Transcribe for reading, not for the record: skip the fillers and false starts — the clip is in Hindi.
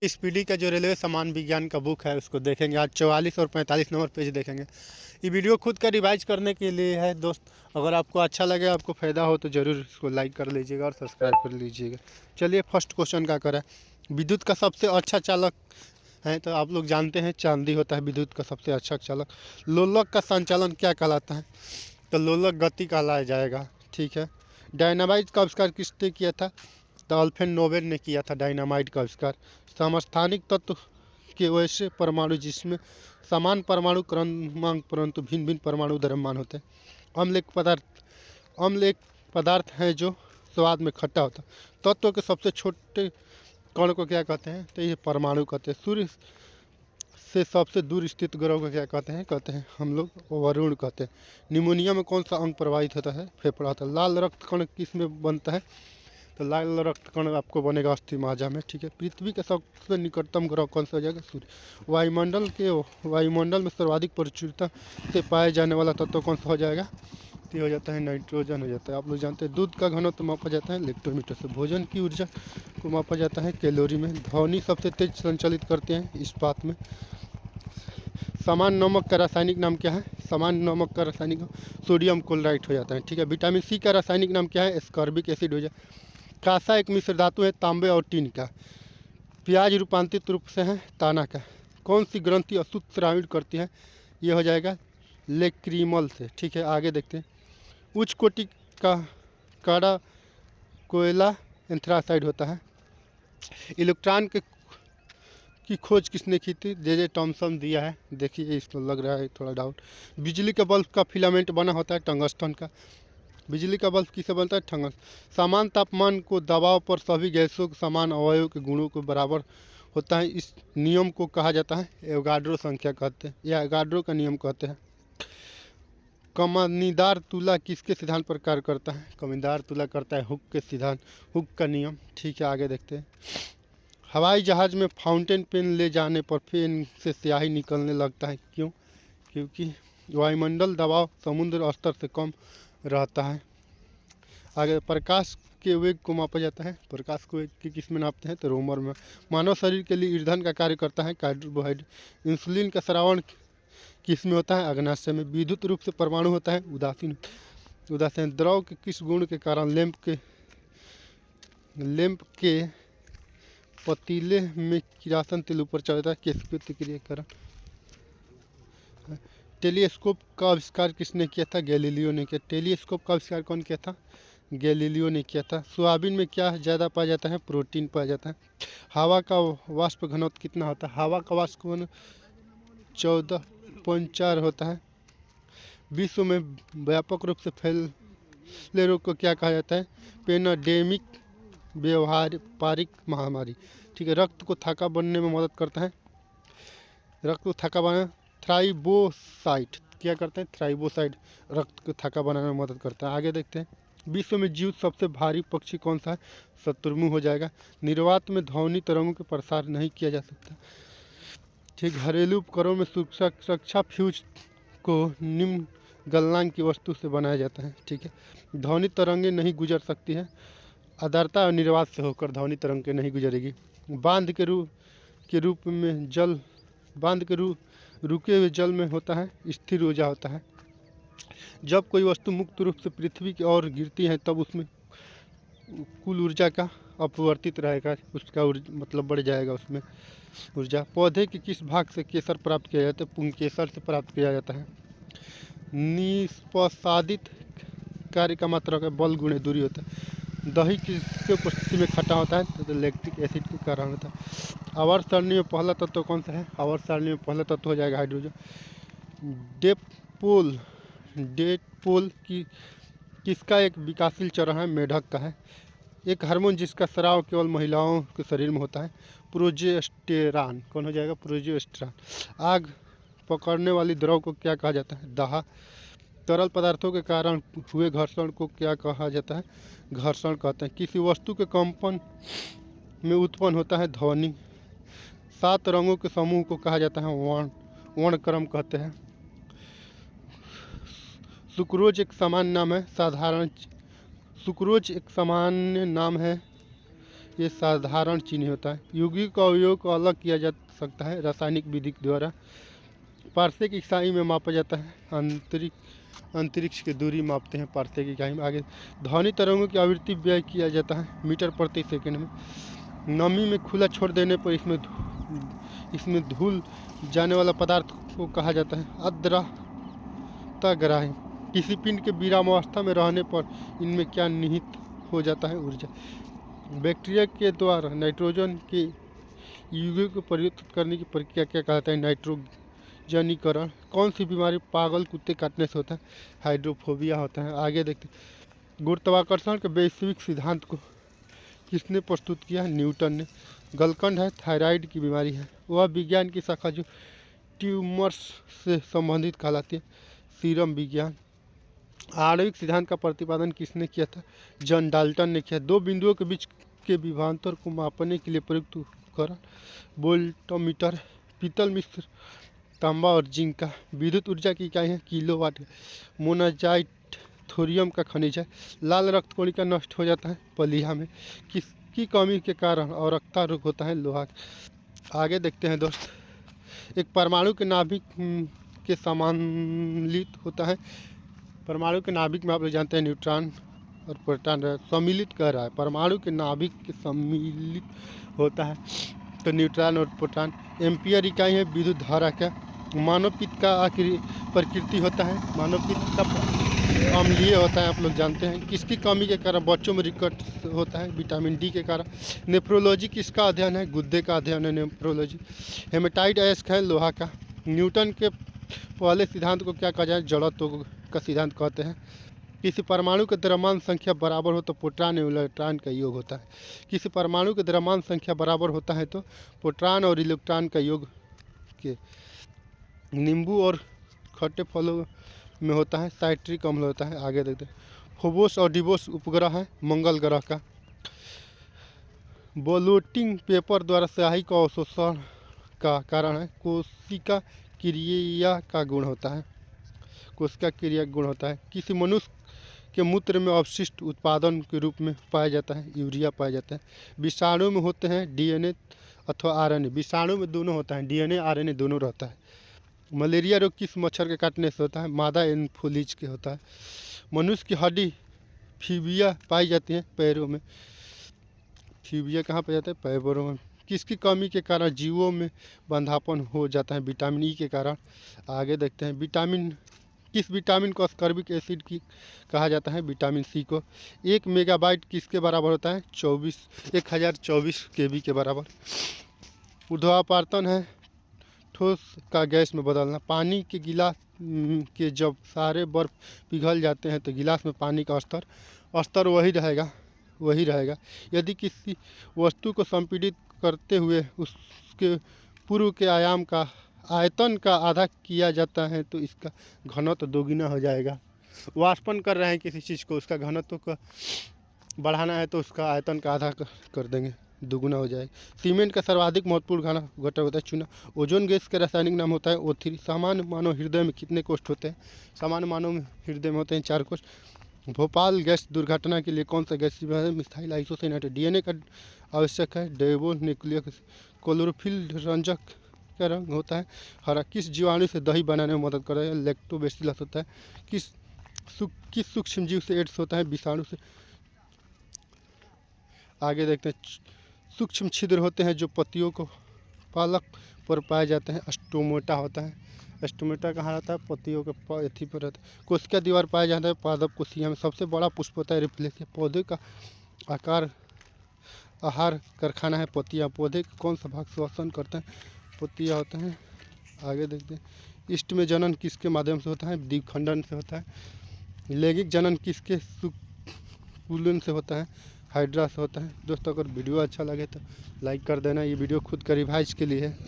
स्पीडी का जो रेलवे सामान विज्ञान का बुक है उसको देखेंगे। आज 44 और 45 नंबर पेज देखेंगे। ये वीडियो खुद का रिवाइज करने के लिए है दोस्त। अगर आपको अच्छा लगे, आपको फ़ायदा हो तो ज़रूर इसको लाइक कर लीजिएगा और सब्सक्राइब कर लीजिएगा। चलिए फर्स्ट क्वेश्चन का करें। विद्युत का सबसे अच्छा चालक है, तो आप लोग जानते हैं चांदी होता है विद्युत का सबसे अच्छा चालक। लोलक का संचालन क्या कहलाता है? तो लोलक गति कहलाया जाएगा। ठीक है। डायनामाइट का आविष्कार किसने किया था? तो अल्फ्रेड नोबेल ने किया था डायनामाइट का आविष्कार। समस्थानिक तत्व के वैसे परमाणु जिसमें समान परमाणु क्रमांक परंतु भिन्न भिन्न परमाणु द्रव्यमान होते हैं। अम्ल एक पदार्थ है जो स्वाद में खट्टा होता है। तत्व के सबसे छोटे कण को क्या कहते हैं? तो ये परमाणु कहते हैं। सूर्य से सबसे दूर स्थित ग्रह को क्या कहते हैं? कहते हैं हम लोग वरुण कहते हैं। निमोनिया में कौन सा अंग प्रभावित होता है? फेफड़ा होता है। लाल रक्त कण किस में बनता है? तो लाल रक्त कण आपको बनेगा अस्थि मज्जा में। ठीक है। पृथ्वी के सबसे निकटतम ग्रह कौन सा हो जाएगा? सूर्य। वायुमंडल में सर्वाधिक प्रचुरता से पाए जाने वाला तत्व कौन सा हो जाएगा? तो हो जाता है नाइट्रोजन हो जाता है। आप लोग जानते हैं दूध का घनत्व मापा जाता है इलेक्ट्रोमीटर से। भोजन की ऊर्जा को मापा जाता है कैलोरी में। ध्वनि सबसे तेज संचालित करते हैं इस्पात में। समान नमक का रासायनिक नाम क्या है? समान नमक का रासायनिक नाम सोडियम क्लोराइड हो जाता है। ठीक है। विटामिन सी का रासायनिक नाम क्या है? एस्कॉर्बिक एसिड हो जाए। कांसा एक मिश्र धातु है तांबे और टीन का। प्याज रूपांतरित रूप से है ताना का। कौन सी ग्रंथि अशुद्ध स्रावित करती है? ये हो जाएगा लेक्रीमल से। ठीक है। आगे देखते हैं। उच्च कोटि का काड़ा कोयला एंथ्रासाइड होता है। इलेक्ट्रॉन के की खोज किसने की थी? जे टॉमसन दिया है। देखिए इसको लग रहा है थोड़ा डाउट। बिजली के बल्ब का फिलामेंट बना होता है टंगस्टन का। बिजली का बल्ब किससे बनता है? टंगस्टन। समान तापमान को दबाव पर सभी गैसों के समान अवयव के गुणों के बराबर होता है। इस नियम को कहा जाता है एवोगाड्रो संख्या कहते हैं, या एवोगाड्रो का नियम कहते हैं। कमानीदार तुला किसके सिद्धांत पर कार्य करता है? कमानीदार तुला करता है हुक के सिद्धांत, हुक का नियम। ठीक है। आगे देखते हैं। हवाई जहाज़ में फाउंटेन पेन ले जाने पर पेन से स्याही निकलने लगता है, क्यों? क्योंकि वायुमंडल दबाव समुद्र स्तर से कम रहता है। आगे प्रकाश के वेग को मापा जाता है। प्रकाश को वेग के किस में नापते हैं? तो रोमर में। मानव शरीर के लिए ईंधन का कार्य करता है कार्बोहाइड्रेट। इंसुलिन का स्रावण किस में होता है? अग्नाशय में। विद्युत रूप से परमाणु होता है उदासीन। उदासीन द्रव के किस गुण के कारण लैंप के पतीले में किरासन तेल ऊपर चढ़ता है? किस प्रतिक्रिया के कारण? टेलीस्कोप का आविष्कार किसने किया था? गैलीलियो ने किया। टेलीस्कोप का आविष्कार कौन किया था? गैलीलियो ने किया था। सोयाबीन में क्या ज़्यादा पाया जाता है? प्रोटीन पाया जाता है। हवा का वाष्प घनत्व कितना होता है? हवा का वाष्प घनत्व 14.4 होता है। विश्व में व्यापक रूप से फैले रोग को क्या कहा जाता है? पेंडेमिक, व्यावहारिक महामारी। ठीक है। रक्त को थक्का बनने में मदद करता है। रक्त को थक्का बना थ्राइबोसाइट क्या करते हैं? थ्राइबोसाइट रक्त को थक्का बनाने में मदद करता है। आगे देखते हैं। विश्व में जीवित सबसे भारी पक्षी कौन सा है? शत्रुमुर्ग हो जाएगा। निर्वात में ध्वनि तरंगों के प्रसार नहीं किया जा सकता। ठीक। घरेलू उपकरणों में सुरक्षा फ्यूज को निम्न गलनांक की वस्तु से बनाया जाता है। ठीक है। ध्वनि तरंगें नहीं गुजर सकती है। आर्द्रता और निर्वात से होकर ध्वनि तरंगें नहीं गुजरेगी। बांध के रुके हुए जल में होता है स्थिर ऊर्जा होता है। जब कोई वस्तु मुक्त रूप से पृथ्वी की ओर गिरती है तब उसमें कुल ऊर्जा का अपवर्तित रहेगा, उसका मतलब बढ़ जाएगा उसमें ऊर्जा। पौधे के किस भाग से केसर प्राप्त किया जाता है? पुंकेसर से प्राप्त किया जाता है। निष्पसादित कार्य का मात्रा का बल गुणे दूरी होता है। दही किसके उपस्थिति में खट्टा होता है? तो लैक्टिक एसिड के कारण होता है। आवर्त सारणी में पहला तत्व कौन सा है? आवर्त सारणी में पहला तत्व हो जाएगा हाइड्रोजन। डेटपोल किसका एक विकासशील चरण है? मेढक का है। एक हार्मोन जिसका स्राव केवल महिलाओं के शरीर में होता है? प्रोजेस्टेरॉन। कौन हो जाएगा? प्रोजेस्टेरॉन। आग पकड़ने वाली द्रव को क्या कहा जाता है? दाह। तरल पदार्थों के कारण हुए घर्षण को क्या कहा जाता है? घर्षण कहते हैं। किसी वस्तु के कंपन में उत्पन्न होता है ध्वनि। 7 रंगों के समूह को कहा जाता है वर्णक्रम कहते हैं। सुक्रोज एक सामान्य नाम है। सुक्रोज एक सामान्य नाम है ये साधारण चिन्ह होता है। यौगिक का अवयव को अलग किया जा सकता है रासायनिक विधि द्वारा। पारसेक इकाई में मापा जाता है। अंतरिक्ष की दूरी मापते हैं पारसेक इकाई में। आगे ध्वनि तरंगों की आवृत्ति व्यय किया जाता है मीटर प्रति सेकंड में। नमी में खुला छोड़ देने पर इसमें धुल जाने वाला पदार्थ को कहा जाता है आर्द्रताग्राही। किसी पिंड के विरामावस्था में रहने पर इनमें क्या निहित हो जाता है ऊर्जा। बैक्टीरिया के द्वारा नाइट्रोजन के यौगिक को परिवर्तित करने की प्रक्रिया क्या कहलाता है नाइट्रोजनीकरण। कौन सी बीमारी पागल कुत्ते काटने से होता है हाइड्रोफोबिया होता है। आगे देखते हैं गुरुत्वाकर्षण के वैश्विक सिद्धांत को किसने प्रस्तुत किया न्यूटन ने। गलकंड है थायराइड की बीमारी है। वह विज्ञान की शाखा जो ट्यूमर्स से संबंधित कहलाती है सीरम विज्ञान। आणविक सिद्धांत का प्रतिपादन किसने किया था जॉन डाल्टन ने किया। दो बिंदुओं के बीच के विभवांतर को मापने के लिए प्रयुक्त उपकरण वोल्टमीटर। पीतल मिश्र तांबा और जिंक का विद्युत ऊर्जा की इकाई है किलोवाट। मोनाजाइट थोरियम का खनिज है। लाल रक्त कणिका नष्ट हो जाता है पलीहा में किसकी कमी के कारण अवरक्ता रोग होता है लोहा। आगे देखते हैं दोस्त, एक परमाणु के नाभिक के सम्मिलित होता है। परमाणु के नाभिक में आप लोग जानते हैं न्यूट्रॉन और प्रोटॉन सम्मिलित कर रहा है। परमाणु के नाभिक के सम्मिलित होता है तो न्यूट्रॉन और प्रोटॉन। एम्पियर इकाई है विद्युत धारा का। मानव पित्त का प्रकृति होता है मानव पित्त का अम्लीय होता है आप लोग जानते हैं। किसकी कमी के कारण बच्चों में रिकट होता है विटामिन डी के कारण। नेफ्रोलॉजी किसका अध्ययन है गुर्दे का अध्ययन है नेफ्रोलॉजी। हेमेटाइट अयस्क है लोहा का। न्यूटन के पहले सिद्धांत को क्या कहा जाए जड़त्व का सिद्धांत कहते हैं। किसी परमाणु के द्रव्यमान संख्या बराबर हो तो प्रोटॉन और इलेक्ट्रॉन का योग होता है। किसी परमाणु के द्रव्यमान संख्या बराबर होता है तो प्रोटॉन और इलेक्ट्रॉन का योग के। नींबू और खट्टे फलों में होता है साइट्रिक अम्ल होता है। आगे देखते हैं फोबोस और डिबोस उपग्रह है मंगल ग्रह का। ब्लोटिंग पेपर द्वारा स्याही का अवशोषण का कारण है कोशिका क्रिया का गुण होता है कोशिका क्रिया गुण होता है। किसी मनुष्य के मूत्र में अवशिष्ट उत्पादन के रूप में पाया जाता है यूरिया पाया जाता है। विषाणु में होते हैं डीएनए अथवा आरएनए। विषाणु में दोनों होता है डीएनए आरएनए दोनों रहता है। मलेरिया रोग किस मच्छर के काटने से होता है मादा एनोफिलीज के होता है। मनुष्य की हड्डी फीबिया पाई जाती है पैरों में। फीबिया कहाँ पाया जाता है पैरों में। किसकी कमी के कारण जीवों में बंधापन हो जाता है विटामिन ई के कारण। आगे देखते हैं किस विटामिन को अस्कॉर्बिक एसिड की कहा जाता है विटामिन सी को। 1 मेगाबाइट किसके बराबर होता है 1024 केबी के बराबर। ऊर्ध्वापातन है ठोस का गैस में बदलना। पानी के गिलास के जब सारे बर्फ पिघल जाते हैं तो गिलास में पानी का स्तर वही रहेगा। यदि किसी वस्तु को संपीड़ित करते हुए उसके पूर्व के आयतन का आधा किया जाता है तो इसका घनत्व दोगुना हो जाएगा। वाष्पन कर रहे हैं किसी चीज़ को उसका घनत्व को बढ़ाना है तो उसका आयतन का आधा कर देंगे दोगुना हो जाएगा। सीमेंट का सर्वाधिक महत्वपूर्ण घटक होता है चूना। ओजोन गैस का रासायनिक नाम होता है O3। सामान्य मानव हृदय में कितने कोष्ठ होते हैं सामान्य मानव हृदय में होते हैं 4 कोष्ठ। भोपाल गैस दुर्घटना के लिए कौन सा गैस मिथाइल आइसोसाइनेट। डीएनए का आवश्यक है डेबो न्यूक्लियस। क्लोरोफिल रंजक का रंग होता है हरा। किस जीवाणु से दही बनाने में मदद करता है लैक्टोबैसिलस होता है। किस सूक्ष्म जीव से एड्स होता है विषाणु से। आगे देखते हैं सूक्ष्म छिद्र होते हैं जो पत्तियों को पालक पर पाए जाते हैं स्टोमेटा होता है। स्टोमेटा कहाँ रहता है पत्तियों के एथी पर रहता है। कोशिका दीवार पाया जाता है पादप कोशिका में। सबसे बड़ा पुष्प होता है रिफ्लेक्स। पौधे का आहार कारखाना है पत्तियाँ। पौधे के कौन सा भाग श्वसन करते हैं पत्तियाँ होते हैं। आगे देखते हैं इष्ट में जनन किसके माध्यम से होता है द्विखंडन से होता है। लैंगिक जनन किसके पुलन से होता है हाइड्रा से होता है। दोस्तों अगर वीडियो अच्छा लगे तो लाइक कर देना। ये वीडियो खुद का रिवाइज के लिए है।